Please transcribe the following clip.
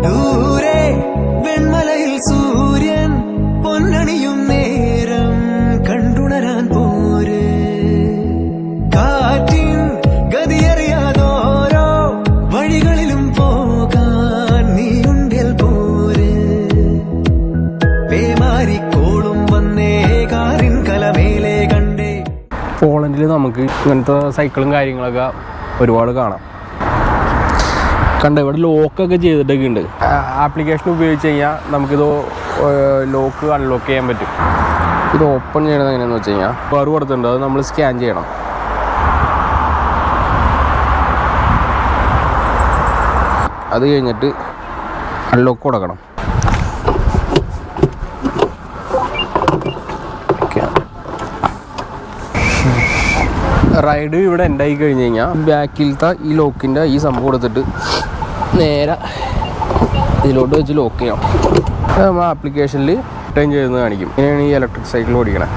ദൂരെ വെൺമലയിൽ സൂര്യൻ പൊന്നണിയും നേരം കണ്ടുണരാൻ പോര്. കാറ്റിൻ ഗതിയറിയാതോരോ വഴികളിലും പോകാൻ നീയുണ്ടിൽ പോര്. പേമാരിക്കോളും വന്നേ കാറിൻ കലമേലെ കണ്ടേ. പോളണ്ടിൽ നമുക്ക് ഇങ്ങനത്തെ സൈക്കിളും കാര്യങ്ങളൊക്കെ ഒരുപാട് കാണാം. ഇവിടെ ലോക്കൊക്കെ ചെയ്തിട്ടൊക്കെ ഉണ്ട്. ആപ്ലിക്കേഷൻ ഉപയോഗിച്ച് കഴിഞ്ഞാൽ നമുക്കിത് ലോക്ക് അൺലോക്ക് ചെയ്യാൻ പറ്റും. ഇത് ഓപ്പൺ ചെയ്യണത് എങ്ങനെയാണെന്ന് വെച്ച് കഴിഞ്ഞാൽ വേറെ കൊടുത്തിട്ടുണ്ട്, അത് നമ്മൾ സ്കാൻ ചെയ്യണം. അത് കഴിഞ്ഞിട്ട് അൺലോക്ക് കൊടുക്കണം. റൈഡ് ഇവിടെ എൻഡായി കഴിഞ്ഞ് കഴിഞ്ഞാൽ ബാക്കിലത്തെ ഈ ലോക്കിൻ്റെ ഈ സംഭവം കൊടുത്തിട്ട് നേരെ ഇതിലോട്ട് വെച്ച് ലോക്ക് ചെയ്യണം. നമ്മൾ ആപ്ലിക്കേഷനിൽ റിട്ടേൺ ചെയ്യുന്നത് കാണിക്കും. ഇങ്ങനെയാണ് ഈ ഇലക്ട്രിക് സൈക്കിൾ ഓടിക്കണേ.